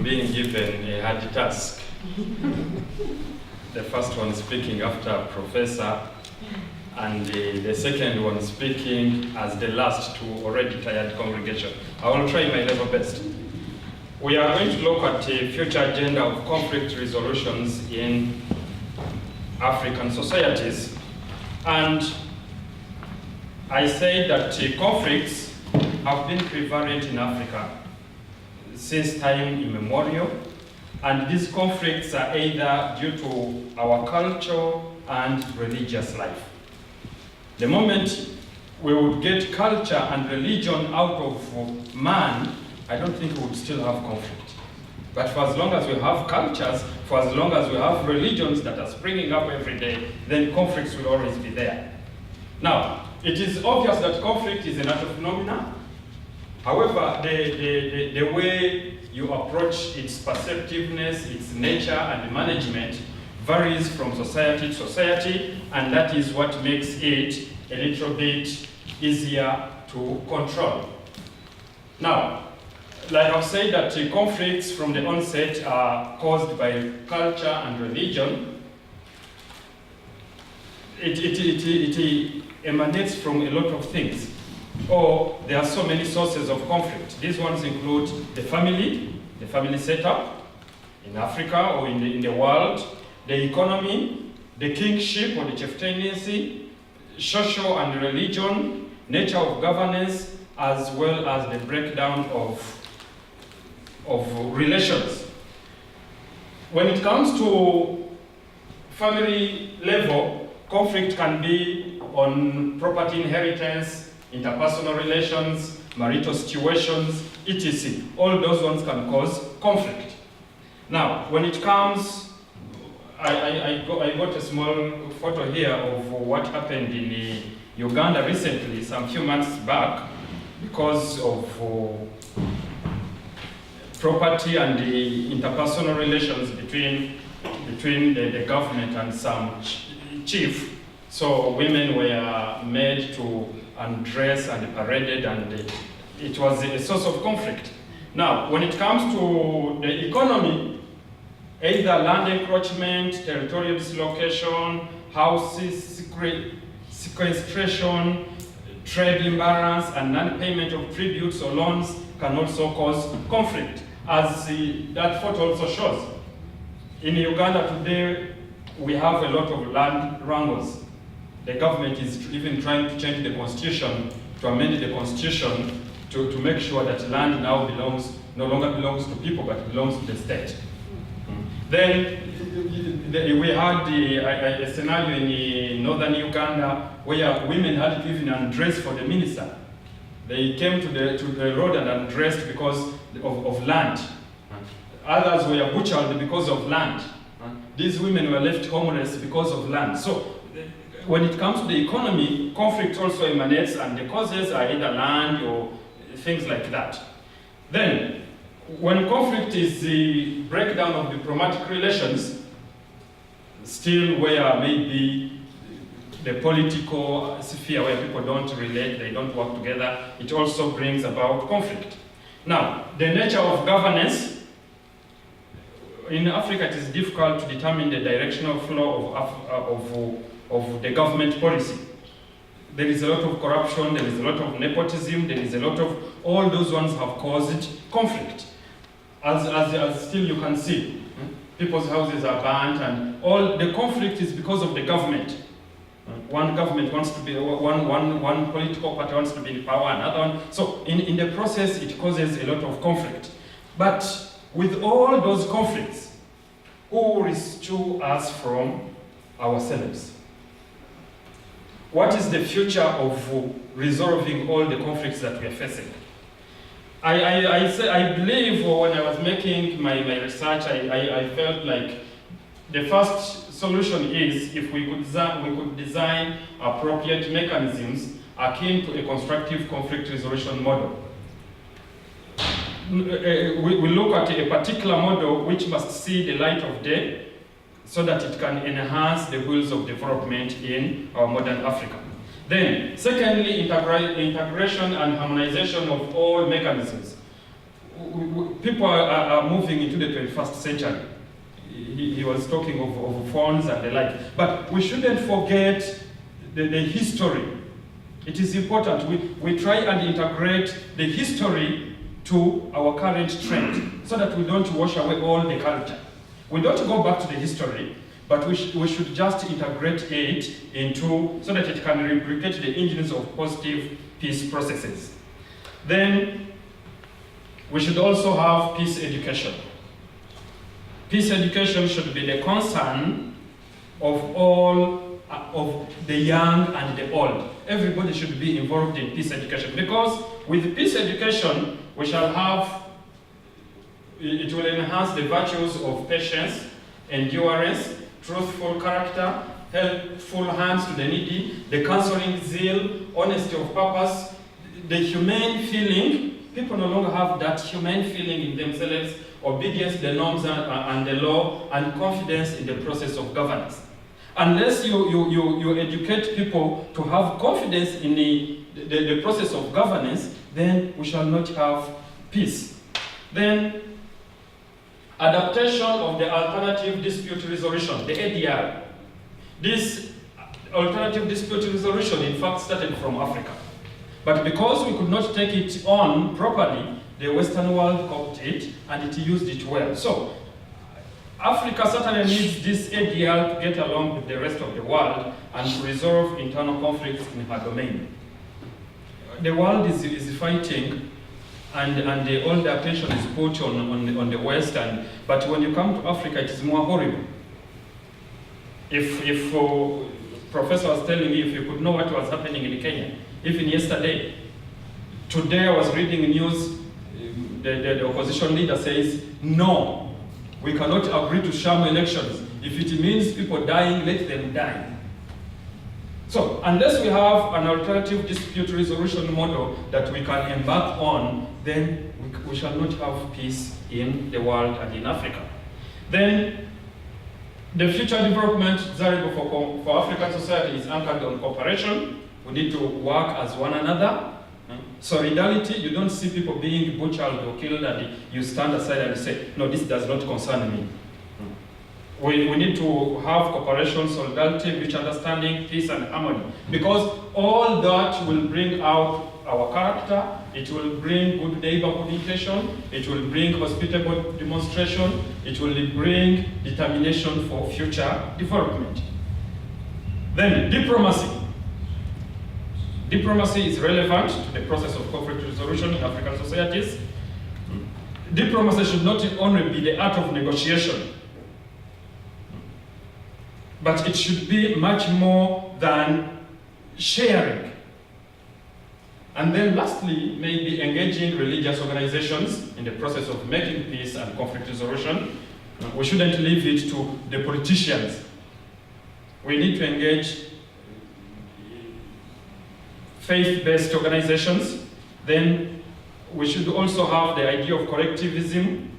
being given a hard task. The first one speaking after Professor, and the second one speaking as the last to already tired congregation. I will try my level best. We are going to look at the future agenda of conflict resolutions in African societies. And I say that conflicts have been prevalent in Africa since time immemorial. And these conflicts are either due to our culture and religious life. The moment we would get culture and religion out of man, I don't think we would still have conflict. But for as long as we have cultures, for as long as we have religions that are springing up every day, then conflicts will always be there. Now, it is obvious that conflict is a natural phenomenon. However, the way you approach its perceptiveness, its nature and management varies from society to society, and that is what makes it a little bit easier to control. Now, like I've said that conflicts from the onset are caused by culture and religion. It emanates from a lot of things. Or there are so many sources of conflict. These ones include the family setup in Africa or in the world, the economy, the kingship or the chieftaincy, social and religion, nature of governance, as well as the breakdown of relations. When it comes to family level, conflict can be on property inheritance, interpersonal relations, marital situations, etc. All those ones can cause conflict. Now, when it comes, I got a small photo here of what happened in Uganda recently, some few months back, because of property and the interpersonal relations between the government and some chief. So women were made to undress and paraded, and it was a source of conflict. Now, when it comes to the economy, either land encroachment, territorial dislocation, houses sequestration, trade imbalance, and non-payment of tributes or loans can also cause conflict, as that photo also shows. In Uganda today, we have a lot of land wrangles. The government is even trying to change the constitution, to amend the constitution to make sure that land now no longer belongs to people, but belongs to the state. Then we had a scenario in northern Uganda where women had to even undress for the minister. They came to the road and undressed because of land. Others were butchered because of land. These women were left homeless because of land. So when it comes to the economy, conflict also emanates, and the causes are either land or things like that. Then, when conflict is the breakdown of diplomatic relations, still where maybe the political sphere where people don't relate, they don't work together, it also brings about conflict. Now, the nature of governance. In Africa, it is difficult to determine the directional flow of the government policy. There is a lot of corruption, there is a lot of nepotism, there is a lot of, all those ones have caused conflict. As still you can see, people's houses are burnt, and all the conflict is because of the government. One government wants to be, one political party wants to be in power, another one. So in the process, it causes a lot of conflict. But with all those conflicts, who rescue us from ourselves? What is the future of resolving all the conflicts that we are facing? I believe when I was making my research, I felt like the first solution is if we could design appropriate mechanisms akin to a constructive conflict resolution model. We look at a particular model which must see the light of day so that it can enhance the wheels of development in our modern Africa. Then, secondly, integration and harmonization of all mechanisms. people are moving into the 21st century. He was talking of phones and the like. But we shouldn't forget the history. It is important we try and integrate the history to our current trend so that we don't wash away all the culture. We don't go back to the history, but we should just integrate it into, so that it can replicate the engines of positive peace processes. Then we should also have peace education. Peace education should be the concern of all, of the young and the old. Everybody should be involved in peace education, because with peace education, we shall have, it will enhance the virtues of patience, endurance, truthful character, helpful hands to the needy, the counseling zeal, honesty of purpose, the humane feeling. People no longer have that humane feeling in themselves, obedience to the norms and the law, and confidence in the process of governance. Unless you educate people to have confidence in the process of governance, then we shall not have peace. Then, adaptation of the alternative dispute resolution, the ADR. This alternative dispute resolution, in fact, started from Africa. But because we could not take it on properly, the Western world copied it and it used it well. So, Africa certainly needs this ADR to get along with the rest of the world and to resolve internal conflicts in her domain. The world is fighting, and all the attention is put on the West, but when you come to Africa, it is more horrible. If Professor was telling me, if you could know what was happening in Kenya, even yesterday, today I was reading news, the opposition leader says, no, we cannot agree to sham elections. If it means people dying, let them die. So, unless we have an alternative dispute resolution model that we can embark on, then we shall not have peace in the world and in Africa. Then, the future development desirable for African society is anchored on cooperation. We need to work as one another. Solidarity, you don't see people being butchered or killed and you stand aside and say, no, this does not concern me. We need to have cooperation, solidarity, mutual understanding, peace and harmony. Because all that will bring out our character, it will bring good neighbor communication, it will bring hospitable demonstration, it will bring determination for future development. Then diplomacy. Diplomacy is relevant to the process of conflict resolution in African societies. Diplomacy should not only be the art of negotiation, but it should be much more than sharing. And then lastly, maybe engaging religious organizations in the process of making peace and conflict resolution. We shouldn't leave it to the politicians. We need to engage faith-based organizations. Then we should also have the idea of collectivism.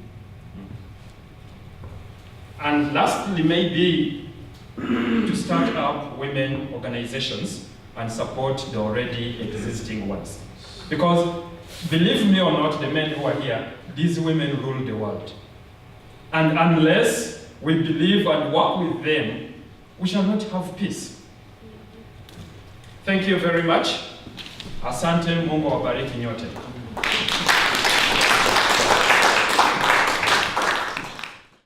And lastly, maybe to start up women organizations and support the already existing ones. Because, believe me or not, the men who are here, these women rule the world. And unless we believe and work with them, we shall not have peace. Thank you very much. Asante, Mungu awabariki nyote.